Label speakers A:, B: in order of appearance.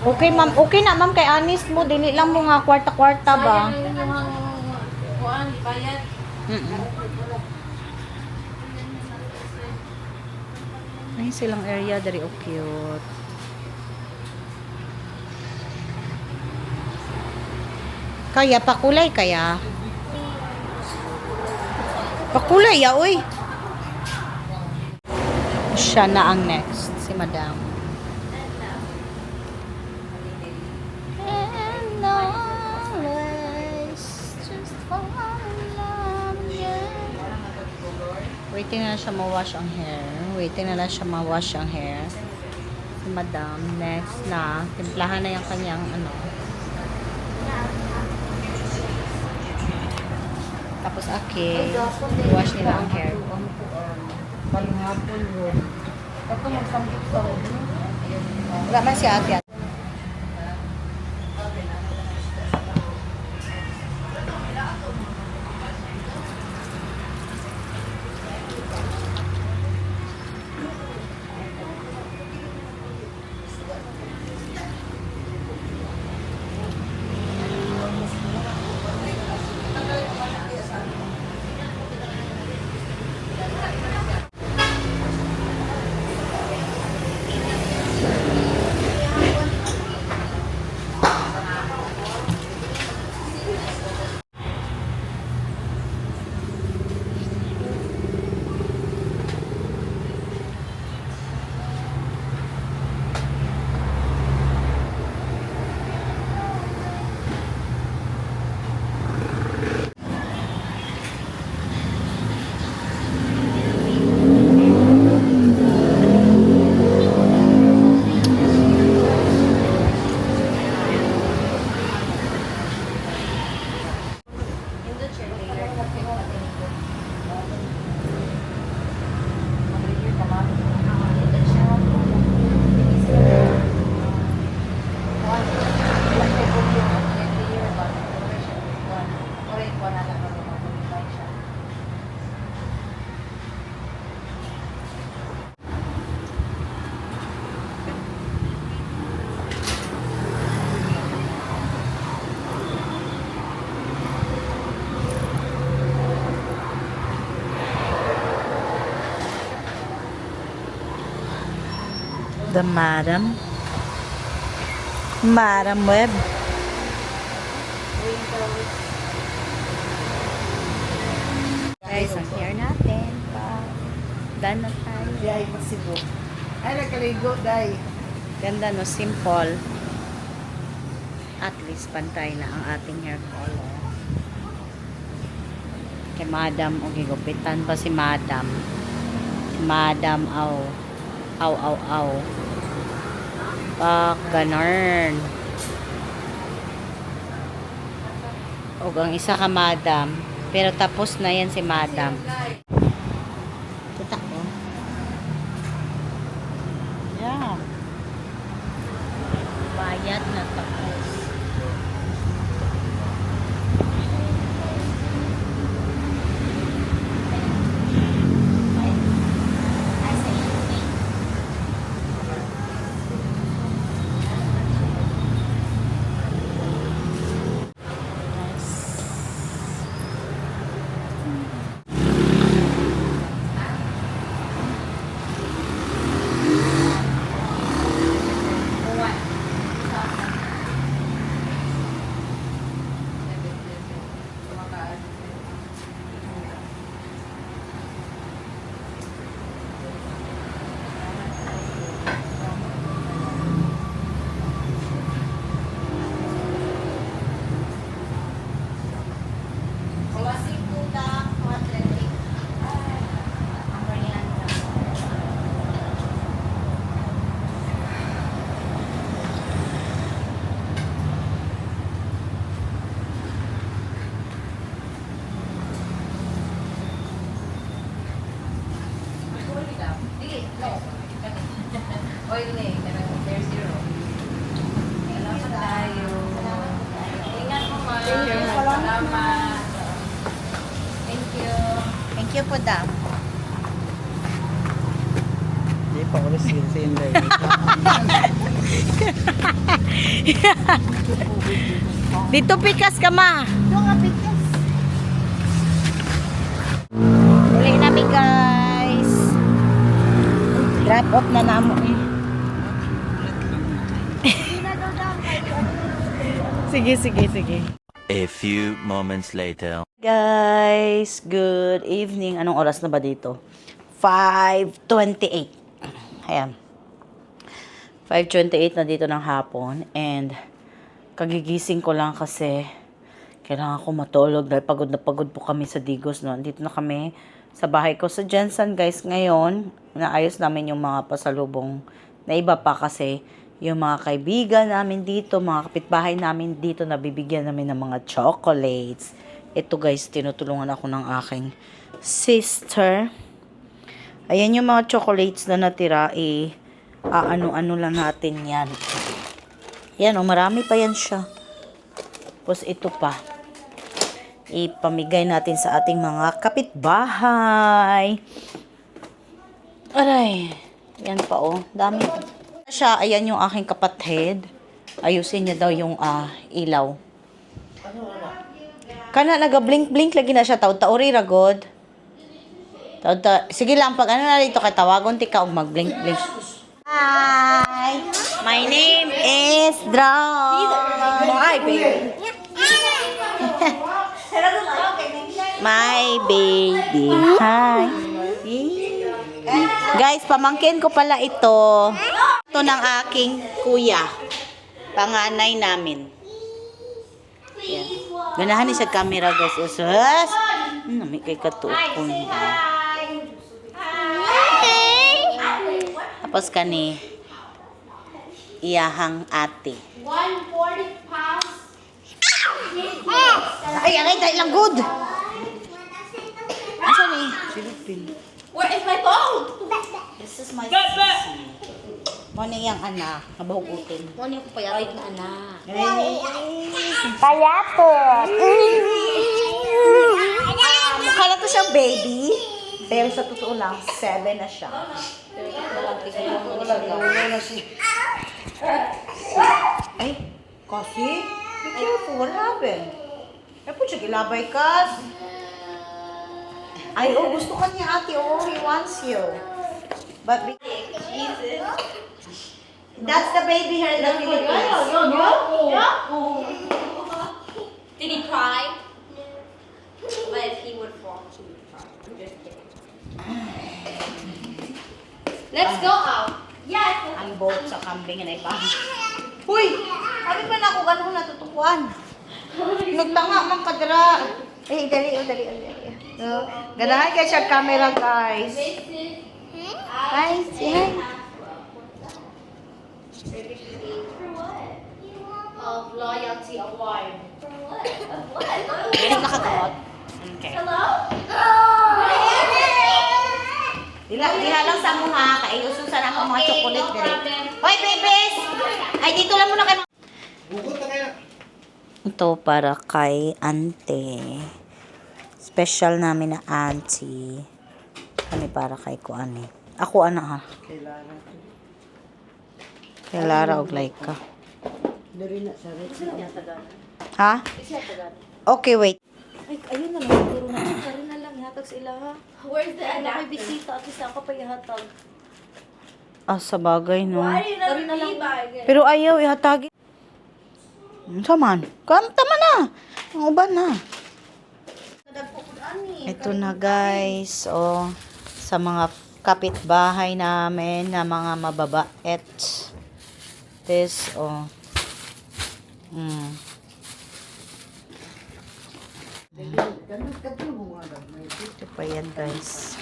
A: Okay, ma'am. Okay na, ma'am. Kay honest mo, dili lang mo nga kwarta-kwarta ba?
B: Sayang yung kuhaan, bayad.
A: Ay, silang area dari oh, cute. Kaya pakulay kaya. Pakulay ya, uy. Siya na ang next, si Madam. And always just fall in love again. Waiting na lang siya ma-wash ang hair. Waiting na lang siya ma-wash ang hair. Si Madam, next na. Timplahan na yung kanyang ano. Tapos okay. Wash nila ang hair.
B: Balihapon yun. Ito magsambit sa rin.
A: Wala man si ate. The Madam Web. Guys, ang hair natin pa. Done na tayo.
B: Day, pasibo. Ay, nagkaligo, day.
A: Ganda no, simple. At least pantay na ang ating hair color. Kay Madam, o gigupitan pa si Madam. Si Madam, aw. Aw. Pak, ganun. O ang isa ka Madam. Pero tapos na yan si Madam. Kita ko. Yeah. Bayad na tapos.
B: Oil na eh. There's zero. Salamat tayo. Ingat mo, ma.
A: Thank you.
B: Salamat. Thank you.
A: Thank you po, Dam.
C: Hindi pa ulit sin
A: Dito pikas ka ma.
B: Ito nga, bigas.
A: Uli namin guys. Drop off na namo eh. Sige, sige, sige.
C: A few moments later.
A: Guys, good evening. Anong oras na ba dito? 5:28. Ayan. 5:28 na dito ng hapon. And kagigising ko lang kasi kailangan ko matulog dahil pagod na pagod po kami sa Digos. No? Andito na kami sa bahay ko sa Jensen guys ngayon. Naayos namin yung mga pasalubong na iba pa kasi yung mga kaibigan namin dito, mga kapitbahay namin dito, nabibigyan namin ng mga chocolates. Ito guys, tinutulungan ako ng aking sister. Ayan yung mga chocolates na natira, ano-ano lang natin yan. Yan, marami pa yan siya. Tapos ito pa. Ipamigay natin sa ating mga kapitbahay. Aray, yan pa dami. Siya, ayan yung aking kapatid. Ayusin niya daw yung ilaw. Kana naga-blink-blink lagi na siya. Taud-tauri ragod. Sige lang, pag ano na dito kay tawagon tika og mag-blink-blink. Hi! My name is Draw. My baby. My baby. Hi. Guys, pamangkin ko pala ito. Ito ng aking kuya. Panganay namin. Yan. Ganahan ni sa camera guys. Usus. May kay katuupon. Tapos kani iyahang ate.
B: 140 pounds.
A: Ay, tayo lang good. Asa ni? Philippine.
B: Where is my phone?
A: This is my sissy. Mo ni yang anak, nabahugutin.
B: Muna ko payatot na anak.
A: Payatot. Mukha na to siyang baby. Pero sa totoo lang, 7 na siya. Ay, kasi? Be careful, what happened? Ay po siya, gilabay ka. Ay, gusto ka niya ate. He wants you. But that's the baby here in the Philippines.
B: Did he cry? But if he would fall, he would cry. Let's go out. Yes.
A: Ang boat sa kambing na iba. Uy! Sabi pa na ako ganun natutukuan. Nagtanga man kadra. Dali. No. Ganahan kayo siya camera, guys. Hi, say hi.
B: Of loyalty award. For what? Of what?
A: Hindi nakagamot. Okay.
B: Hello?
A: Diha lang sa mo ha. Kaiususan ako mga chocolate dali. Hoy, babies! Ay, dito lang muna kayo. Ito para kay ante. Special namin na auntie. Kami para kay Kuan eh. Ako ha. Kay Lara og Laika. Ha? Okay, wait.
D: Ay, ayun na lang. Siguro na. Karin na lang. Ihatag sa ila ha.
B: Where's the
D: Ano kay
B: adapter?
D: bisita at isa ako pa ihatag.
A: Sa bagay, no.
B: Why are you not
D: Karin na lang.
B: bag?
A: Pero ayaw, ihatagin. Saman. Tama na. Ang uban na. Ito na guys. Sa mga kapitbahay namin na mga mababait. This, Ito pa yan guys.